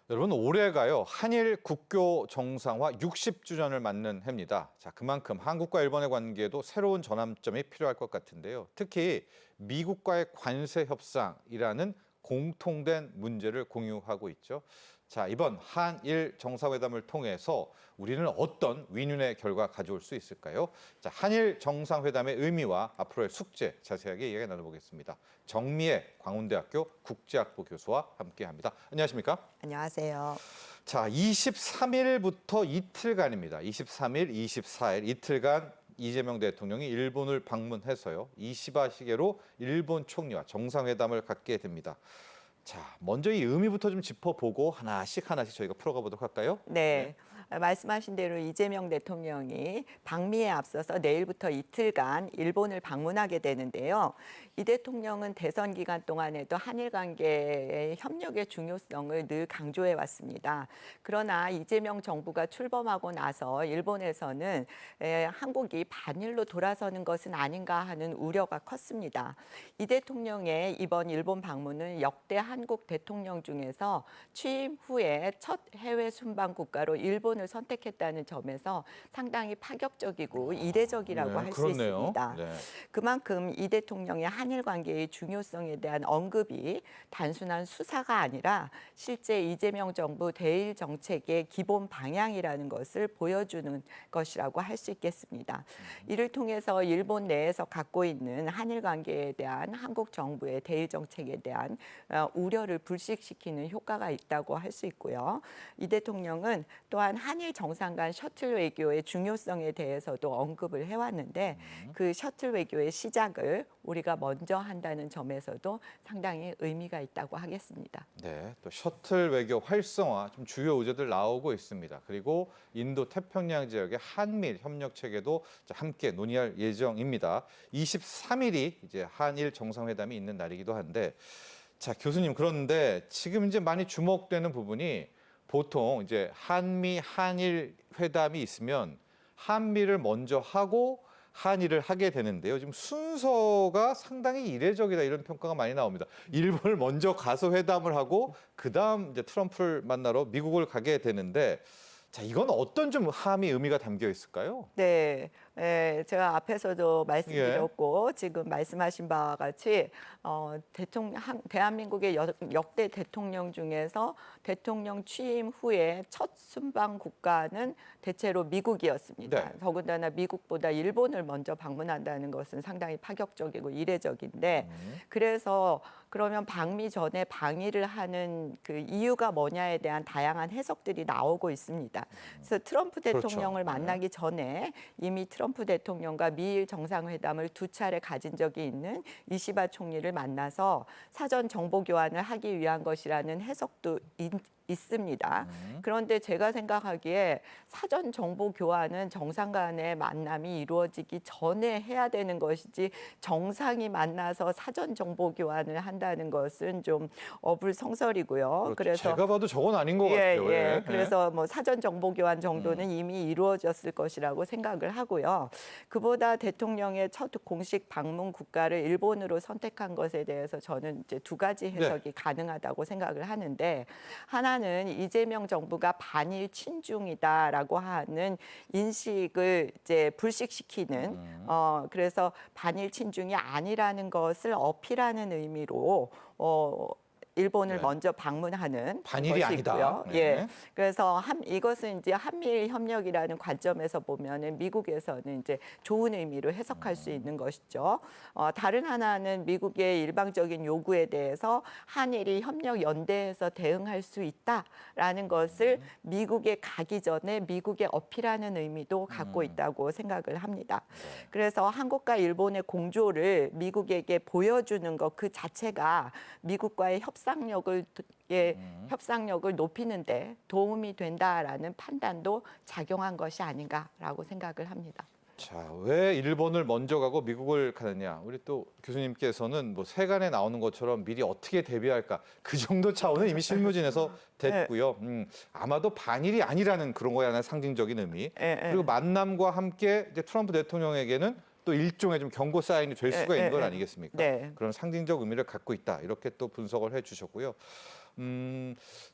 여러분, 올해가요 한일 국교 정상화 60주년을 맞는 해입니다. 자, 그만큼 한국과 일본의 관계에도 새로운 전환점이 필요할 것 같은데요. 특히 미국과의 관세 협상이라는 공통된 문제를 공유하고 있죠. 자, 이번 한일 정상회담을 통해서 우리는 어떤 윈윈의 결과 가져올 수 있을까요? 자, 한일 정상회담의 의미와 앞으로의 숙제 자세하게 이야기 나눠보겠습니다. 정미애 광운대학교 국제학부 교수와 함께합니다. 안녕하십니까? 안녕하세요. 자, 23일부터 이틀간입니다. 23일, 24일 이틀간 이재명 대통령이 일본을 방문해서요. 이시바 시게로 일본 총리와 정상회담을 갖게 됩니다. 자, 먼저 이 의미부터 좀 짚어보고 하나씩 저희가 풀어가 보도록 할까요? 네. 말씀하신 대로 이재명 대통령이 방미에 앞서서 내일부터 이틀간 일본을 방문하게 되는데요. 이 대통령은 대선 기간 동안에도 한일 관계의 협력의 중요성을 늘 강조해 왔습니다. 그러나 이재명 정부가 출범하고 나서 일본에서는 한국이 반일로 돌아서는 것은 아닌가 하는 우려가 컸습니다. 이 대통령의 이번 일본 방문은 역대 한국 대통령 중에서 취임 후에 첫 해외 순방 국가로 일본을 선택했다는 점에서 상당히 파격적이고 이례적이라고 할 수 있습니다. 네. 그만큼 이 대통령의 한일 관계의 중요성에 대한 언급이 단순한 수사가 아니라 실제 이재명 정부 대일 정책의 기본 방향이라는 것을 보여주는 것이라고 할 수 있겠습니다. 이를 통해서 일본 내에서 갖고 있는 한일 관계에 대한 한국 정부의 대일 정책에 대한 우려를 불식시키는 효과가 있다고 할 수 있고요. 이 대통령은 또한 한일 정상 간 셔틀 외교의 중요성에 대해서도 언급을 해왔는데 그 셔틀 외교의 시작을 우리가 먼저 한다는 점에서도 상당히 의미가 있다고 하겠습니다. 네, 또 셔틀 외교 활성화 좀 주요 의제들 나오고 있습니다. 그리고 인도 태평양 지역의 한밀 협력 체계도 함께 논의할 예정입니다. 23일이 이제 한일 정상회담이 있는 날이기도 한데, 자, 교수님, 그런데 지금 이제 많이 주목되는 부분이 보통 이제 한일 회담이 있으면 한미를 먼저 하고 한일을 하게 되는데요. 지금 순서가 상당히 이례적이다 이런 평가가 많이 나옵니다. 일본을 먼저 가서 회담을 하고 그다음 이제 트럼프를 만나러 미국을 가게 되는데, 자, 이건 어떤 좀 함의 의미가 담겨 있을까요? 네, 제가 앞에서도 말씀드렸고 지금 말씀하신 바와 같이 대한민국의 역대 대통령 중에서 대통령 취임 후에 첫 순방 국가는 대체로 미국이었습니다. 네. 더군다나 미국보다 일본을 먼저 방문한다는 것은 상당히 파격적이고 이례적인데 그래서 그러면 방미 전에 방일을 하는 그 이유가 뭐냐에 대한 다양한 해석들이 나오고 있습니다. 그래서 트럼프 대통령을 그렇죠. 만나기 전에 이미 트럼프 대통령과 미일 정상회담을 두 차례 가진 적이 있는 이시바 총리를 만나서 사전 정보 교환을 하기 위한 것이라는 해석도 있습니다. 그런데 제가 생각하기에 사전 정보 교환은 정상 간의 만남이 이루어지기 전에 해야 되는 것이지 정상이 만나서 사전 정보 교환을 한다는 것은 좀 어불성설이고요. 그렇죠. 제가 봐도 저건 아닌 것 같아요. 예. 그래서 뭐 사전 정보 교환 정도는 이미 이루어졌을 것이라고 생각을 하고요. 그보다 대통령의 첫 공식 방문 국가를 일본으로 선택한 것에 대해서 저는 이제 두 가지 해석이 가능하다고 생각을 하는데, 하나는 이재명 정부가 반일 친중이다라고 하는 인식을 이제 불식시키는 그래서 반일 친중이 아니라는 것을 어필하는 의미로 일본을 먼저 방문하는 반일이 것이고요. 아니다. 네. 그래서 이것은 이제 한미일 협력이라는 관점에서 보면은 미국에서는 이제 좋은 의미로 해석할 수 있는 것이죠. 다른 하나는 미국의 일방적인 요구에 대해서 한일이 협력 연대해서 대응할 수 있다라는 것을 미국에 가기 전에 미국에 어필하는 의미도 갖고 있다고 생각을 합니다. 그래서 한국과 일본의 공조를 미국에게 보여주는 것 그 자체가 미국과의 협상력을 높이는데 도움이 된다라는 판단도 작용한 것이 아닌가라고 생각을 합니다. 자, 왜 일본을 먼저 가고 미국을 가느냐? 우리 또 교수님께서는 뭐 세간에 나오는 것처럼 미리 어떻게 대비할까? 그 정도 차원은 이미 실무진에서 됐고요. 아마도 반일이 아니라는 그런 거에 하나 상징적인 의미. 그리고 만남과 함께 이제 트럼프 대통령에게는 또 일종의 좀 경고 사인이 될 수가 있는 건 아니겠습니까? 네. 그런 상징적 의미를 갖고 있다. 이렇게 또 분석을 해주셨고요.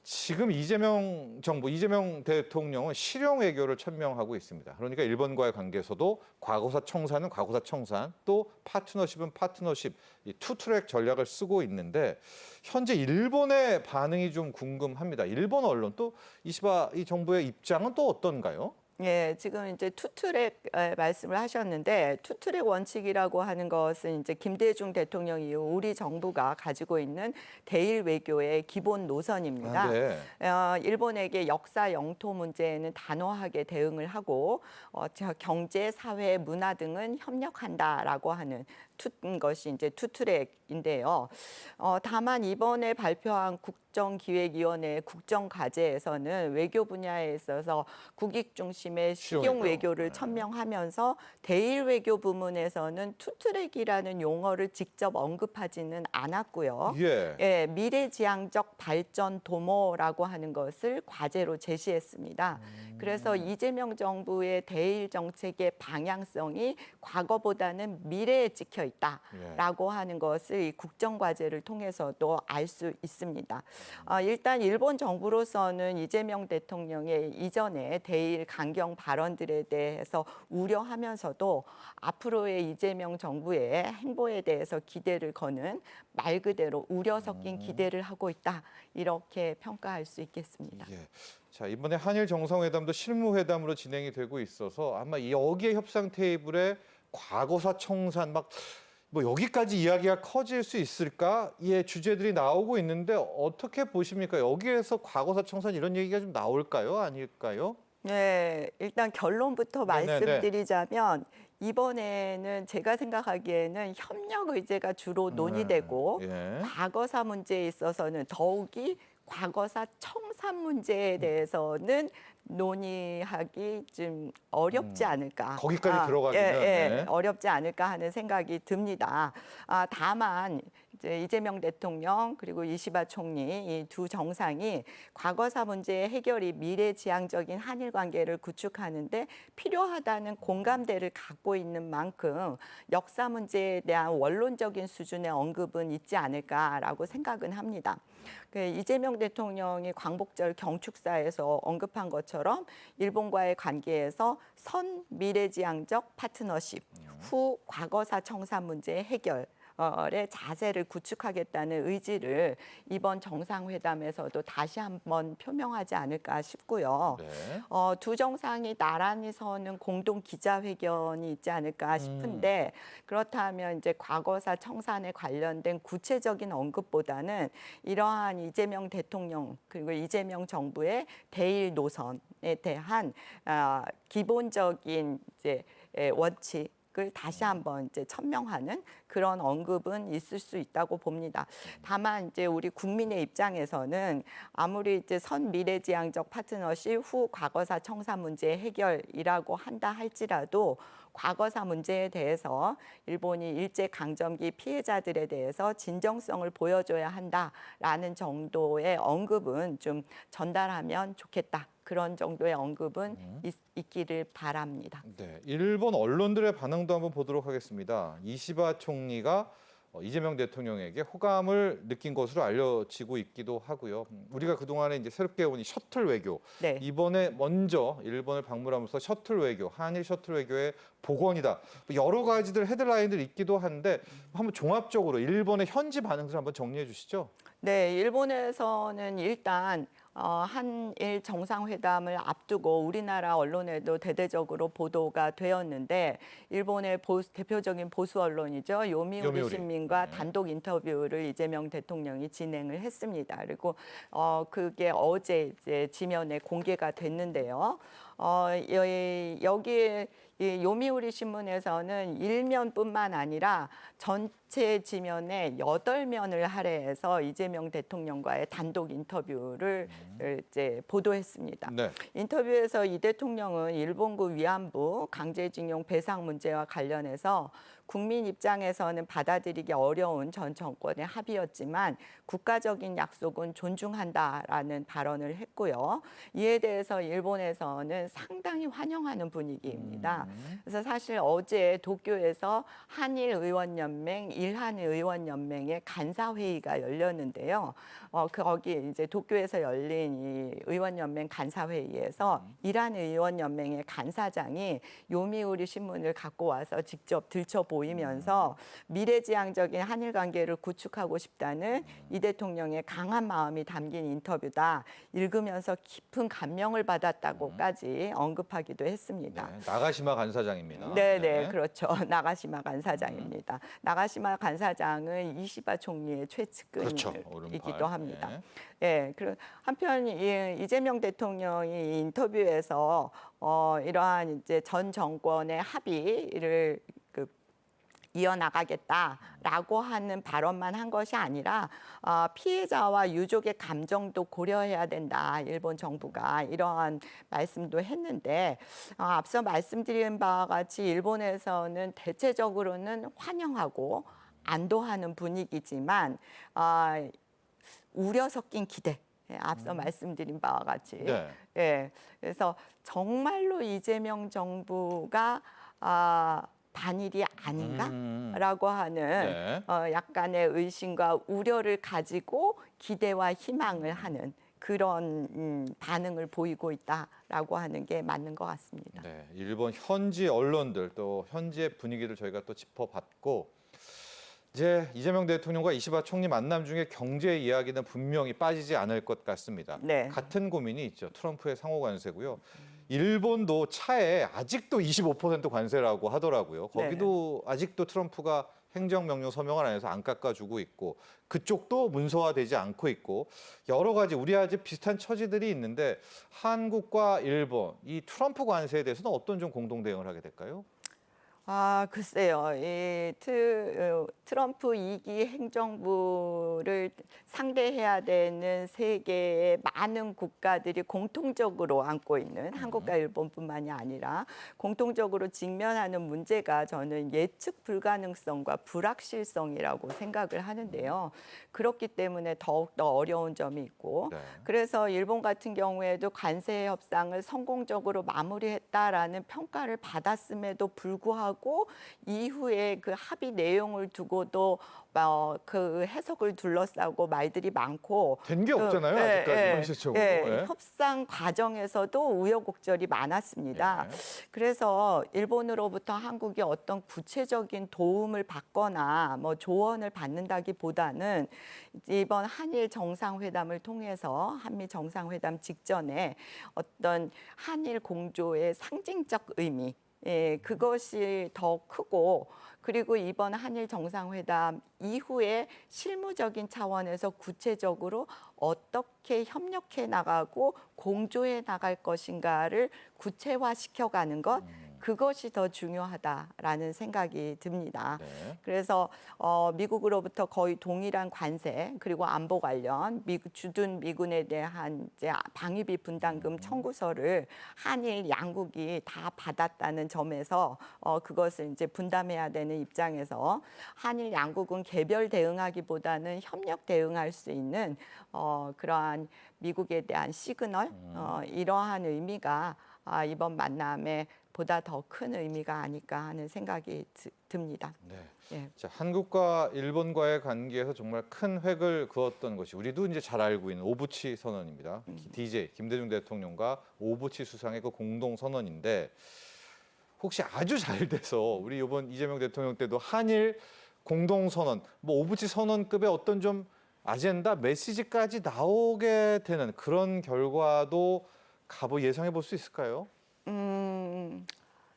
지금 이재명 정부, 이재명 대통령은 실용 외교를 천명하고 있습니다. 그러니까 일본과의 관계에서도 과거사 청산은 과거사 청산, 또 파트너십은 파트너십, 이 투트랙 전략을 쓰고 있는데 현재 일본의 반응이 좀 궁금합니다. 일본 언론 또 이시바 이 정부의 입장은 또 어떤가요? 예, 지금 이제 투트랙 말씀을 하셨는데 투트랙 원칙이라고 하는 것은 이제 김대중 대통령 이후 우리 정부가 가지고 있는 대일 외교의 기본 노선입니다. 네. 일본에게 역사 영토 문제에는 단호하게 대응을 하고 경제, 사회, 문화 등은 협력한다라고 하는 것이 이제 투트랙인데요. 다만 이번에 발표한 국정기획위원회 국정과제에서는 외교 분야에 있어서 국익 중심의 실용 실용 외교. 외교를 네. 천명하면서 대일 외교 부문에서는 투트랙이라는 용어를 직접 언급하지는 않았고요. 예. 예, 미래지향적 발전 도모라고 하는 것을 과제로 제시했습니다. 그래서 이재명 정부의 대일 정책의 방향성이 과거보다는 미래에 찍혀 있다라고 하는 것을 이 국정과제를 통해서도 알 수 있습니다. 일단 일본 정부로서는 이재명 대통령의 이전에 대일 강경 발언들에 대해서 우려하면서도 앞으로의 이재명 정부의 행보에 대해서 기대를 거는 말 그대로 우려 섞인 기대를 하고 있다. 이렇게 평가할 수 있겠습니다. 예. 자, 이번에 한일 정상회담도 실무회담으로 진행이 되고 있어서 아마 여기에 협상 테이블에 과거사 청산 뭐 여기까지 이야기가 커질 수 있을까? 예, 주제들이 나오고 있는데 어떻게 보십니까? 여기에서 과거사 청산 이런 얘기가 좀 나올까요? 아닐까요? 네, 일단 결론부터 네네네. 말씀드리자면 이번에는 제가 생각하기에는 협력 의제가 주로 논의되고 예. 과거사 문제에 있어서는 더욱이 과거사 청산 문제에 대해서는 논의하기 좀 어렵지 않을까. 거기까지 들어가기는, 네. 어렵지 않을까 하는 생각이 듭니다. 다만 이제 이재명 대통령 그리고 이시바 총리 이 두 정상이 과거사 문제의 해결이 미래지향적인 한일 관계를 구축하는데 필요하다는 공감대를 갖고 있는 만큼 역사 문제에 대한 원론적인 수준의 언급은 있지 않을까라고 생각은 합니다. 이재명 대통령이 광복절 경축사에서 언급한 것처럼 일본과의 관계에서 선 미래지향적 파트너십, 후 과거사 청산 문제의 해결 의 자세를 구축하겠다는 의지를 이번 정상회담에서도 다시 한번 표명하지 않을까 싶고요. 네. 두 정상이 나란히 서는 공동 기자회견이 있지 않을까 싶은데 그렇다면 이제 과거사 청산에 관련된 구체적인 언급보다는 이러한 이재명 대통령 그리고 이재명 정부의 대일 노선에 대한 기본적인 이제 원칙 을 다시 한번 이제 천명하는 그런 언급은 있을 수 있다고 봅니다. 다만 이제 우리 국민의 입장에서는 아무리 이제 선 미래지향적 파트너십 후 과거사 청산 문제 해결이라고 한다 할지라도 과거사 문제에 대해서 일본이 일제 강점기 피해자들에 대해서 진정성을 보여줘야 한다라는 정도의 언급은 좀 전달하면 좋겠다. 그런 정도의 언급은 있기를 바랍니다. 네, 일본 언론들의 반응도 한번 보도록 하겠습니다. 이시바 총리가 이재명 대통령에게 호감을 느낀 것으로 알려지고 있기도 하고요. 우리가 그동안에 이제 새롭게 온 이 셔틀 외교, 네. 이번에 먼저 일본을 방문하면서 셔틀 외교, 한일 셔틀 외교의 복원이다. 여러 가지들 헤드라인들 있기도 한데 한번 종합적으로 일본의 현지 반응들 한번 정리해 주시죠. 네, 일본에서는 일단 한일 정상회담을 앞두고 우리나라 언론에도 대대적으로 보도가 되었는데 일본의 대표적인 보수 언론이죠. 요미우리 요미우리. 신민과 네. 단독 인터뷰를 이재명 대통령이 진행을 했습니다. 그리고 그게 어제 이제 지면에 공개가 됐는데요. 여기에 이 요미우리 신문에서는 일면뿐만 아니라 전체 지면에 8면을 할애해서 이재명 대통령과의 단독 인터뷰를 이제 보도했습니다. 네. 인터뷰에서 이 대통령은 일본군 위안부 강제징용 배상 문제와 관련해서 국민 입장에서는 받아들이기 어려운 전 정권의 합의였지만 국가적인 약속은 존중한다라는 발언을 했고요. 이에 대해서 일본에서는 상당히 환영하는 분위기입니다. 그래서 사실 어제 도쿄에서 한일의원연맹, 일한의원연맹의 간사회의가 열렸는데요. 거기 이제 도쿄에서 열린 이 의원연맹 간사회의에서 일한의원연맹의 간사장이 요미우리 신문을 갖고 와서 직접 들춰 보이면서 미래지향적인 한일 관계를 구축하고 싶다는 이 대통령의 강한 마음이 담긴 인터뷰다. 읽으면서 깊은 감명을 받았다고까지 언급하기도 했습니다. 네, 나가시마 간사장입니다. 네, 그렇죠. 나가시마 간사장입니다. 나가시마 간사장은 이시바 총리의 그렇죠. 최측근이기도 오른팔. 합니다. 네. 예, 그리고 한편 이재명 대통령이 인터뷰에서 이러한 이제 전 정권의 합의를 이어나가겠다라고 하는 발언만 한 것이 아니라 피해자와 유족의 감정도 고려해야 된다. 일본 정부가 이러한 말씀도 했는데 앞서 말씀드린 바와 같이 일본에서는 대체적으로는 환영하고 안도하는 분위기지만 우려 섞인 기대. 앞서 말씀드린 바와 같이. 네. 예, 그래서 정말로 이재명 정부가 반일이 아닌가라고 하는 네. 약간의 의심과 우려를 가지고 기대와 희망을 하는 그런 반응을 보이고 있다라고 하는 게 맞는 것 같습니다. 네, 일본 현지 언론들 또 현지의 분위기를 저희가 또 짚어봤고 이제 이재명 대통령과 이시바 총리 만남 중에 경제 이야기는 분명히 빠지지 않을 것 같습니다. 네. 같은 고민이 있죠. 트럼프의 상호 관세고요. 일본도 차에 아직도 25% 관세라고 하더라고요. 거기도 아직도 트럼프가 행정명령 서명을 안 해서 안 깎아주고 있고 그쪽도 문서화되지 않고 있고 여러 가지 우리 아직 비슷한 처지들이 있는데 한국과 일본 이 트럼프 관세에 대해서는 어떤 좀 공동 대응을 하게 될까요? 글쎄요. 이 트럼프 2기 행정부를 상대해야 되는 세계의 많은 국가들이 공통적으로 안고 있는 한국과 일본뿐만이 아니라 공통적으로 직면하는 문제가 저는 예측 불가능성과 불확실성이라고 생각을 하는데요. 그렇기 때문에 더욱더 어려운 점이 있고 네. 그래서 일본 같은 경우에도 관세 협상을 성공적으로 마무리했다라는 평가를 받았음에도 불구하고 이후에 그 합의 내용을 두고도 그 해석을 둘러싸고 말들이 많고 된 게 없잖아요. 아직까지 현실적으로. 예. 협상 과정에서도 우여곡절이 많았습니다. 예. 그래서 일본으로부터 한국이 어떤 구체적인 도움을 받거나 뭐 조언을 받는다기보다는 이번 한일 정상회담을 통해서 한미 정상회담 직전에 어떤 한일 공조의 상징적 의미 그것이 더 크고 그리고 이번 한일 정상회담 이후에 실무적인 차원에서 구체적으로 어떻게 협력해 나가고 공조해 나갈 것인가를 구체화시켜가는 것 그것이 더 중요하다라는 생각이 듭니다. 네. 그래서 미국으로부터 거의 동일한 관세 그리고 안보 관련 주둔 미군에 대한 이제 방위비 분담금 청구서를 한일 양국이 다 받았다는 점에서 그것을 이제 분담해야 되는 입장에서 한일 양국은 개별 대응하기보다는 협력 대응할 수 있는 그러한 미국에 대한 시그널 이러한 의미가 이번 만남에 보다 더 큰 의미가 아닐까 하는 생각이 듭니다. 네. 예. 자, 한국과 일본과의 관계에서 정말 큰 획을 그었던 것이 우리도 이제 잘 알고 있는 오부치 선언입니다. DJ 김대중 대통령과 오부치 수상의 그 공동 선언인데 혹시 아주 잘 돼서 우리 이번 이재명 대통령 때도 한일 공동 선언, 뭐 오부치 선언급의 어떤 좀 아젠다 메시지까지 나오게 되는 그런 결과도 예상해 볼 수 있을까요?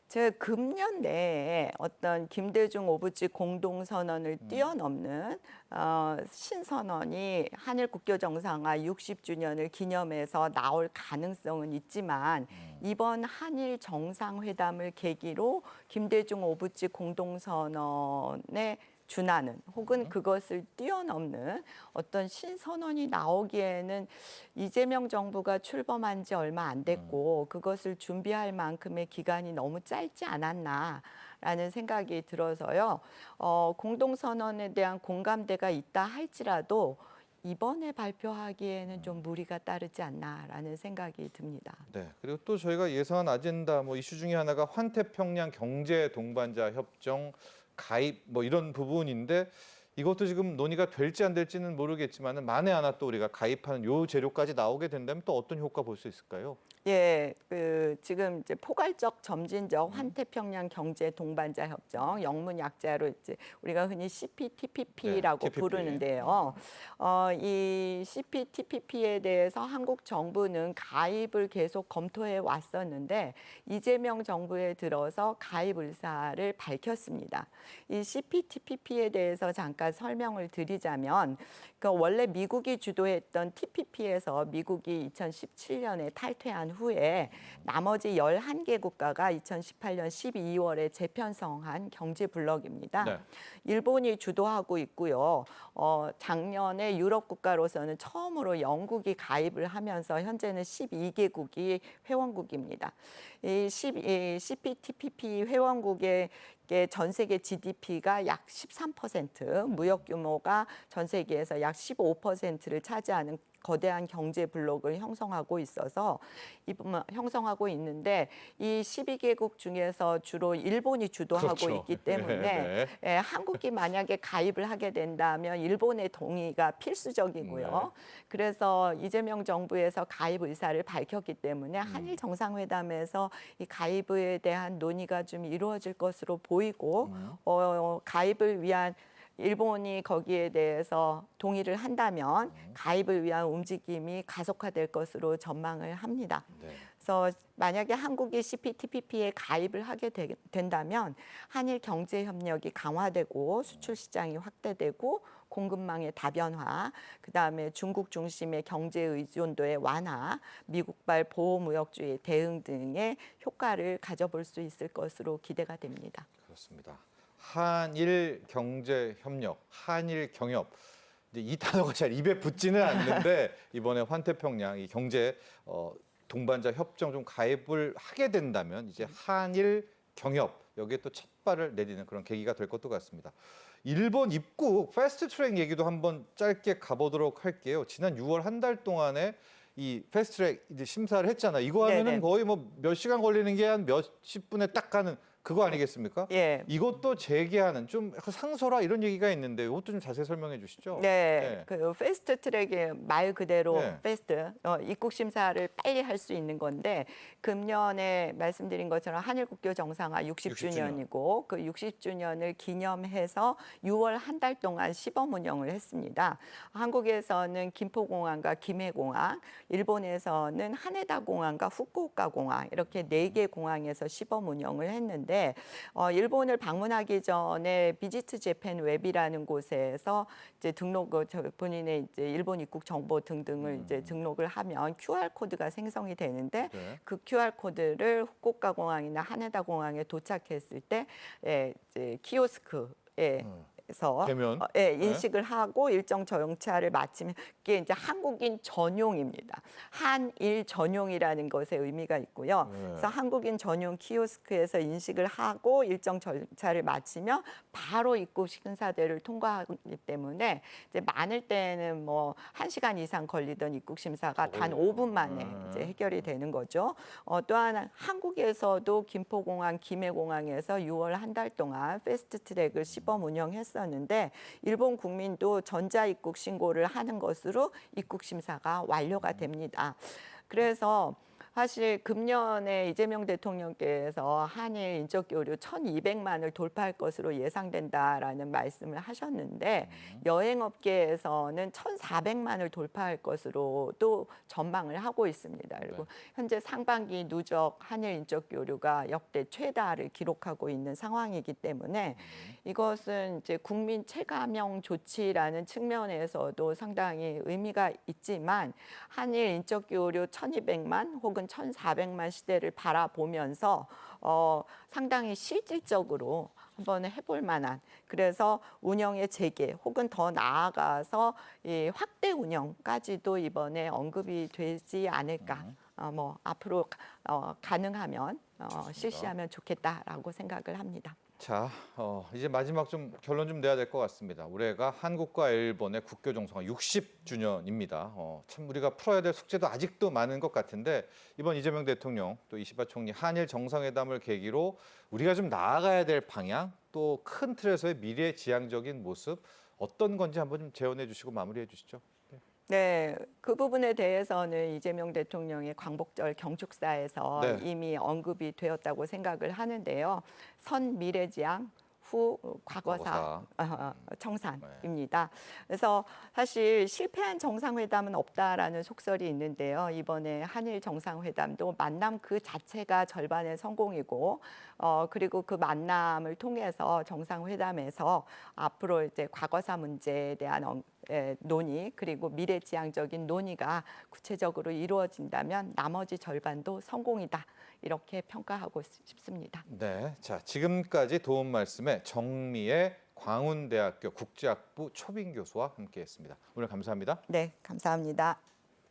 제 금년 내에 어떤 김대중 오부치 공동선언을 뛰어넘는 신선언이 한일 국교 정상화 60주년을 기념해서 나올 가능성은 있지만 이번 한일 정상회담을 계기로 김대중 오부치 공동선언의 준하는 혹은 그것을 뛰어넘는 어떤 신선언이 나오기에는 이재명 정부가 출범한 지 얼마 안 됐고 그것을 준비할 만큼의 기간이 너무 짧지 않았나라는 생각이 들어서요. 공동선언에 대한 공감대가 있다 할지라도 이번에 발표하기에는 좀 무리가 따르지 않나라는 생각이 듭니다. 네. 그리고 또 저희가 예상한 아젠다 뭐 이슈 중에 하나가 환태평양 경제 동반자 협정 가입 뭐 이런 부분인데 이것도 지금 논의가 될지 안 될지는 모르겠지만은 만에 하나 또 우리가 가입하는 요 재료까지 나오게 된다면 또 어떤 효과 볼 수 있을까요? 예, 지금 이제 포괄적 점진적 환태평양 경제 동반자 협정 영문 약자로 이제 우리가 흔히 CPTPP라고 네, TPP. 부르는데요. 이 CPTPP에 대해서 한국 정부는 가입을 계속 검토해 왔었는데 이재명 정부에 들어서 가입 의사를 밝혔습니다. 이 CPTPP에 대해서 잠깐 설명을 드리자면 원래 미국이 주도했던 TPP에서 미국이 2017년에 탈퇴한 후에 나머지 11개 국가가 2018년 12월에 재편성한 경제 블록입니다. 네. 일본이 주도하고 있고요. 작년에 유럽 국가로서는 처음으로 영국이 가입을 하면서 현재는 12개국이 회원국입니다. 이 CPTPP 회원국의 전 세계 GDP가 약 13%, 무역 규모가 전 세계에서 약 15%를 차지하는 거대한 경제 블록을 형성하고 있어서 형성하고 있는데 이 12개국 중에서 주로 일본이 주도하고 그렇죠. 있기 때문에 네. 한국이 만약에 가입을 하게 된다면 일본의 동의가 필수적이고요. 그래서 이재명 정부에서 가입 의사를 밝혔기 때문에 한일 정상회담에서 이 가입에 대한 논의가 좀 이루어질 것으로 보이고 가입을 위한 일본이 거기에 대해서 동의를 한다면 가입을 위한 움직임이 가속화될 것으로 전망을 합니다. 네. 그래서 만약에 한국이 CPTPP에 가입을 하게 된다면 한일 경제 협력이 강화되고 수출 시장이 확대되고 공급망의 다변화, 그다음에 중국 중심의 경제 의존도의 완화, 미국발 보호무역주의 대응 등의 효과를 가져볼 수 있을 것으로 기대가 됩니다. 그렇습니다. 한일 경제 협력, 한일 경협. 이제 이 단어가 잘 입에 붙지는 않는데 이번에 환태평양 이 경제 동반자 협정 좀 가입을 하게 된다면 이제 한일 경협 여기에 또 첫 발을 내디는 그런 계기가 될 것도 같습니다. 일본 입국 패스트 트랙 얘기도 한번 짧게 가보도록 할게요. 지난 6월 한 달 동안에 이 패스트 트랙 이제 심사를 했잖아. 이거 하면은 네네. 거의 뭐 몇 시간 걸리는 게 한 몇십 분에 딱 가는 그거 아니겠습니까? 예. 이것도 재개하는 좀 상소라 이런 얘기가 있는데 이것도 좀 자세히 설명해 주시죠. 네, 그 패스트 트랙의 말 그대로 네. 패스트 입국 심사를 빨리 할 수 있는 건데 금년에 말씀드린 것처럼 한일 국교 정상화 60주년이고 그 60주년을 기념해서 6월 한 달 동안 시범 운영을 했습니다. 한국에서는 김포공항과 김해공항, 일본에서는 하네다 공항과 후쿠오카 공항 이렇게 4개 공항에서 시범 운영을 했는데 일본을 방문하기 전에 비지트 재팬 웹이라는 곳에서 이제 본인의 이제 일본 입국 정보 등등을 이제 등록을 하면 QR 코드가 생성이 되는데 네. 그 QR 코드를 후쿠오카 공항이나 하네다 공항에 도착했을 때 이제 키오스크에 에서 대면? 인식을 하고 일정 정차를 마치면 그게 이제 한국인 전용입니다. 한일 전용이라는 것에 의미가 있고요. 그래서 한국인 전용 키오스크에서 인식을 하고 일정 절차를 마치면 바로 입국 심사대를 통과하기 때문에 이제 많을 때는 뭐 1시간 이상 걸리던 입국 심사가 단 5분 만에 이제 해결이 되는 거죠. 또한 한국에서도 김포공항, 김해공항에서 6월 한 달 동안 패스트 트랙을 시범 운영했었는데 일본 국민도 전자 입국 신고를 하는 것으로 입국 심사가 완료가 됩니다. 그래서 사실 금년에 이재명 대통령께서 한일 인적 교류 1,200만을 돌파할 것으로 예상된다라는 말씀을 하셨는데 여행업계에서는 1,400만을 돌파할 것으로도 전망을 하고 있습니다. 그리고 현재 상반기 누적 한일 인적 교류가 역대 최다를 기록하고 있는 상황이기 때문에 이것은 이제 국민 체감형 조치라는 측면에서도 상당히 의미가 있지만 한일 인적 교류 1,200만 혹은 1,400만 시대를 바라보면서 상당히 실질적으로 한번 해볼 만한 그래서 운영의 재개 혹은 더 나아가서 이 확대 운영까지도 이번에 언급이 되지 않을까. 뭐 앞으로 가능하면 실시하면 좋겠다라고 생각을 합니다. 자, 이제 마지막 좀 결론 좀 내야 될 것 같습니다. 올해가 한국과 일본의 국교 정상화 60주년입니다. 참 우리가 풀어야 될 숙제도 아직도 많은 것 같은데 이번 이재명 대통령 또 이시바 총리 한일 정상회담을 계기로 우리가 좀 나아가야 될 방향 또 큰 틀에서의 미래지향적인 모습 어떤 건지 한번 좀 재현해 주시고 마무리해 주시죠. 네, 그 부분에 대해서는 이재명 대통령의 광복절 경축사에서 네. 이미 언급이 되었다고 생각을 하는데요. 선 미래지향, 후 과거사 청산입니다. 그래서 사실 실패한 정상회담은 없다라는 속설이 있는데요. 이번에 한일 정상회담도 만남 그 자체가 절반의 성공이고, 그리고 그 만남을 통해서 정상회담에서 앞으로 이제 과거사 문제에 대한 논의 그리고 미래지향적인 논의가 구체적으로 이루어진다면 나머지 절반도 성공이다. 이렇게 평가하고 싶습니다. 네, 자 지금까지 도움 말씀에 정미애 광운대학교 국제학부 초빙 교수와 함께했습니다. 오늘 감사합니다. 네, 감사합니다.